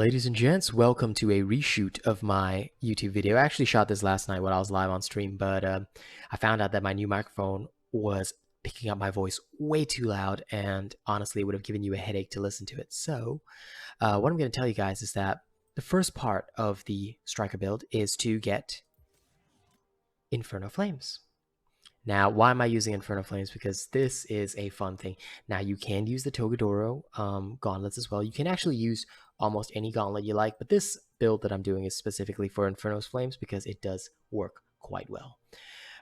Ladies and gents, welcome to a reshoot of my YouTube video. I actually shot this last night when I was live on stream, but I found out that my new microphone was picking up my voice way too loud, and honestly, it would have given you a headache to listen to it. So what I'm going to tell you guys is that the first part of the Striker build is to get Inferno Flames. Now, why am I using Inferno Flames? Because this is a fun thing. Now, you can use the Togadoro gauntlets as well. You can actually use almost any gauntlet you like, but this build that I'm doing is specifically for Inferno's Flames because it does work quite well.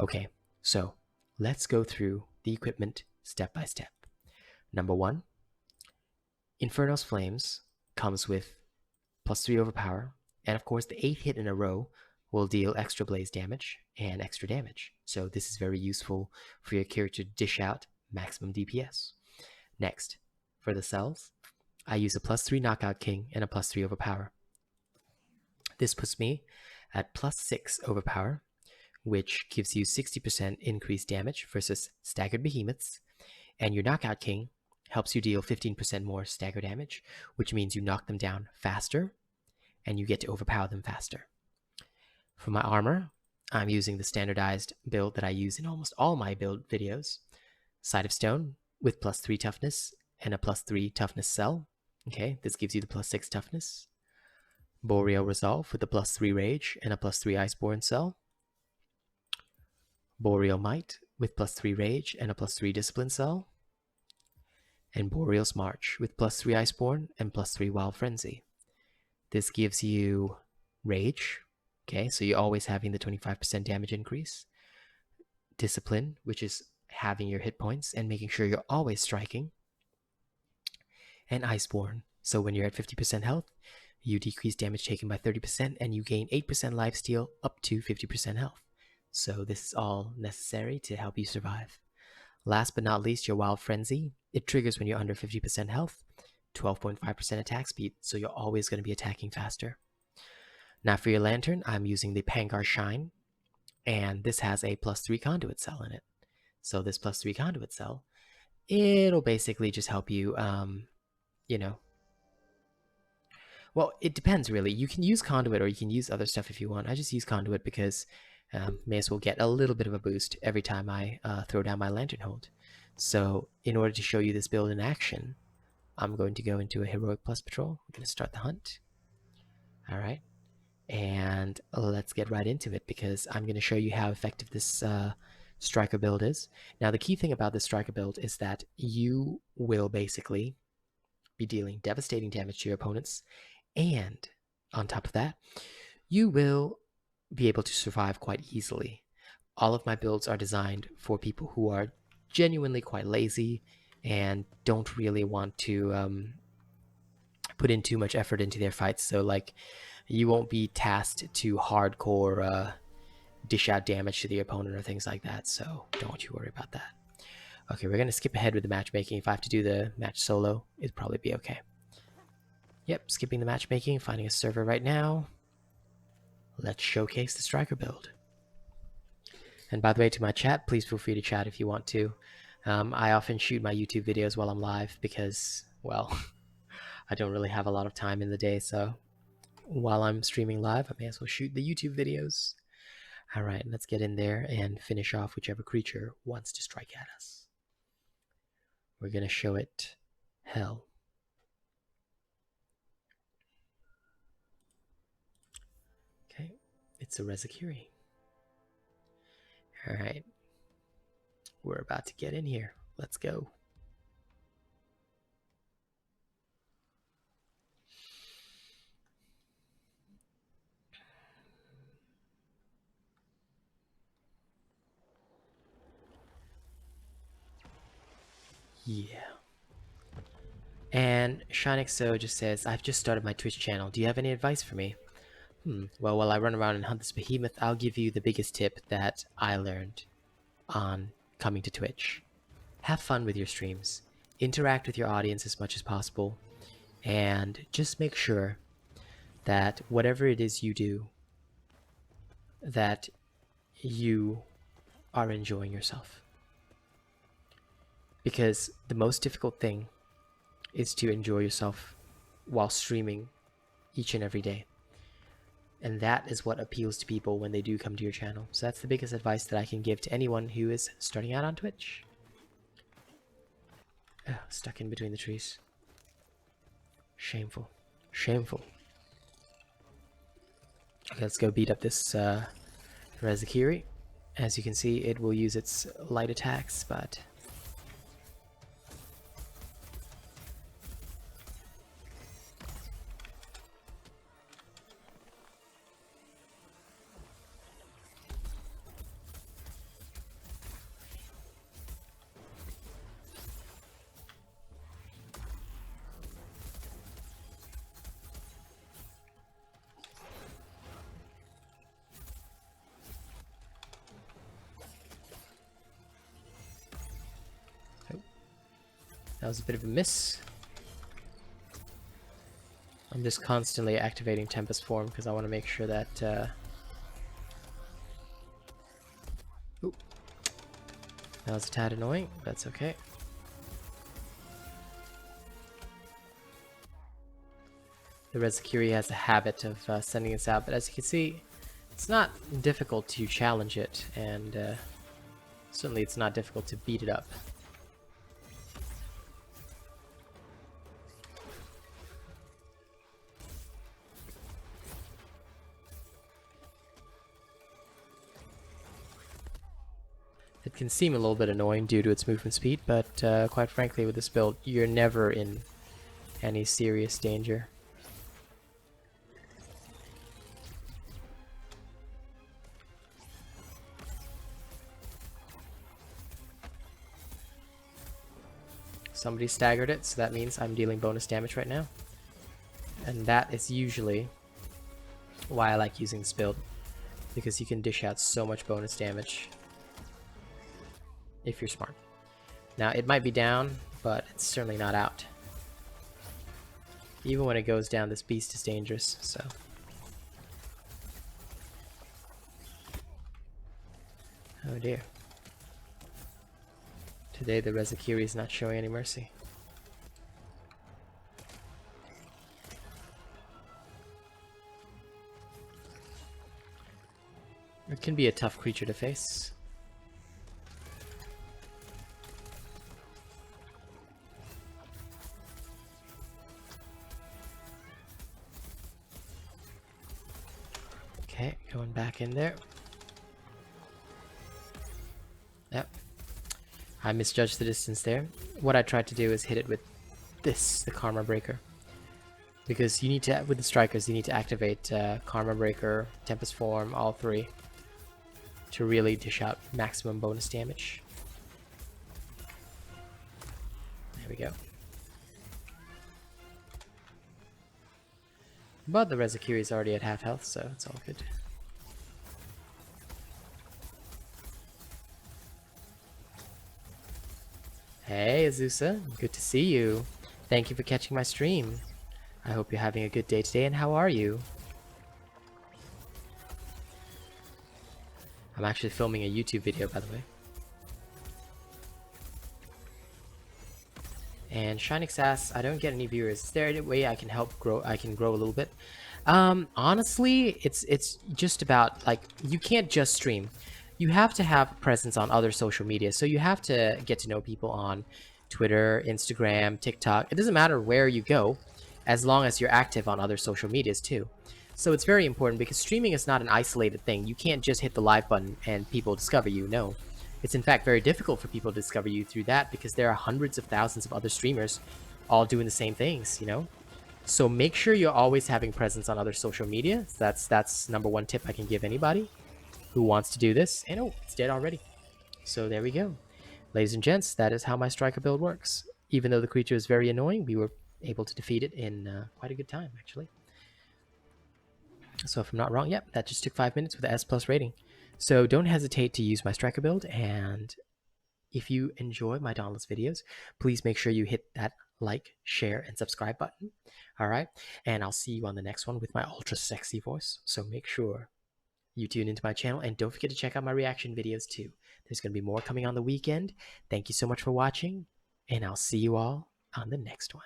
Okay, so let's go through the equipment step by step. Number one, Inferno's Flames comes with +3 overpower, and of course the 8th hit in a row will deal extra blaze damage and extra damage. So this is very useful for your character to dish out maximum DPS. Next, for the cells, I use a +3 knockout king and a +3 overpower. This puts me at +6 overpower, which gives you 60% increased damage versus staggered behemoths, and your knockout king helps you deal 15% more stagger damage, which means you knock them down faster and you get to overpower them faster. For my armor, I'm using the standardized build that I use in almost all my build videos. Side of Stone with +3 toughness and a +3 toughness cell. Okay, this gives you the +6 toughness. Boreal Resolve with a +3 rage and a +3 Iceborne cell. Boreal Might with +3 rage and a +3 discipline cell. And Boreal's March with +3 Iceborne and +3 Wild Frenzy. This gives you rage. Okay, so you're always having the 25% damage increase. Discipline, which is having your hit points and making sure you're always striking. And Iceborne, so when you're at 50% health, you decrease damage taken by 30% and you gain 8% lifesteal up to 50% health. So this is all necessary to help you survive. Last but not least, your Wild Frenzy. It triggers when you're under 50% health, 12.5% attack speed, so you're always going to be attacking faster. Now for your lantern, I'm using the Pangar Shine, and this has a +3 conduit cell in it. So this +3 conduit cell, it'll basically just help you, well, it depends really. You can use conduit or you can use other stuff if you want. I just use conduit because may as well get a little bit of a boost every time I throw down my lantern hold. So in order to show you this build in action, I'm going to go into a Heroic Plus Patrol. We're going to start the hunt. All right. And let's get right into it because I'm going to show you how effective this Striker build is. Now, the key thing about this Striker build is that you will basically be dealing devastating damage to your opponents, and on top of that, you will be able to survive quite easily. All of my builds are designed for people who are genuinely quite lazy and don't really want to put in too much effort into their fights. So like, you won't be tasked to hardcore dish out damage to the opponent or things like that, so don't you worry about that. Okay, we're going to skip ahead with the matchmaking. If I have to do the match solo, it'd probably be okay. Yep, skipping the matchmaking, finding a server right now. Let's showcase the Striker build. And by the way, to my chat, please feel free to chat if you want to. I often shoot my YouTube videos while I'm live because, well, I don't really have a lot of time in the day, so while I'm streaming live, I may as well shoot the YouTube videos. All right, let's get in there and finish off whichever creature wants to strike at us. We're going to show it hell. Okay, it's a Rezakiri. All right, we're about to get in here. Let's go. Yeah. And ShineXO just says, I've just started my Twitch channel. Do you have any advice for me? Well, while I run around and hunt this behemoth, I'll give you the biggest tip that I learned on coming to Twitch. Have fun with your streams. Interact with your audience as much as possible. And just make sure that whatever it is you do, that you are enjoying yourself. Because the most difficult thing is to enjoy yourself while streaming each and every day. And that is what appeals to people when they do come to your channel. So that's the biggest advice that I can give to anyone who is starting out on Twitch. Oh, stuck in between the trees. Shameful. Shameful. Okay, let's go beat up this Rezakiri. As you can see, it will use its light attacks, but that was a bit of a miss. I'm just constantly activating Tempest Form because I want to make sure that Ooh. That was a tad annoying, but that's okay. The Rezakiri has a habit of sending us out, but as you can see, it's not difficult to challenge it, and certainly it's not difficult to beat it up. It can seem a little bit annoying due to its movement speed, but quite frankly with this build, you're never in any serious danger. Somebody staggered it, so that means I'm dealing bonus damage right now. And that is usually why I like using this build, because you can dish out so much bonus damage if you're smart. Now, it might be down, but it's certainly not out. Even when it goes down, this beast is dangerous, so. Oh dear. Today the Rezakiri is not showing any mercy. It can be a tough creature to face. Okay, going back in there. Yep. I misjudged the distance there. What I tried to do is hit it with this, the Karma Breaker. Because you need to, with the Strikers, you need to activate Karma Breaker, Tempest Form, all three, to really dish out maximum bonus damage. There we go. But the Rezakiri is already at half health, so it's all good. Hey Azusa, good to see you. Thank you for catching my stream. I hope you're having a good day today, and how are you? I'm actually filming a YouTube video, by the way. And Shining Sass, I don't get any viewers. Is there any way I can help grow? I can grow a little bit. Honestly, it's just about, like, you can't just stream. You have to have presence on other social media. So you have to get to know people on Twitter, Instagram, TikTok. It doesn't matter where you go, as long as you're active on other social medias too. So it's very important because streaming is not an isolated thing. You can't just hit the live button and people discover you. No. It's in fact very difficult for people to discover you through that because there are hundreds of thousands of other streamers all doing the same things, you know? So make sure you're always having presence on other social media. That's number one tip I can give anybody who wants to do this. And oh, it's dead already. So there we go. Ladies and gents, that is how my striker build works. Even though the creature is very annoying, we were able to defeat it in quite a good time, actually. So if I'm not wrong, yep, that just took 5 minutes with an S+ rating. So don't hesitate to use my striker build, and if you enjoy my Dauntless videos, please make sure you hit that like, share, and subscribe button. All right, and I'll see you on the next one with my ultra sexy voice. So make sure you tune into my channel, and don't forget to check out my reaction videos too. There's going to be more coming on the weekend. Thank you so much for watching, and I'll see you all on the next one.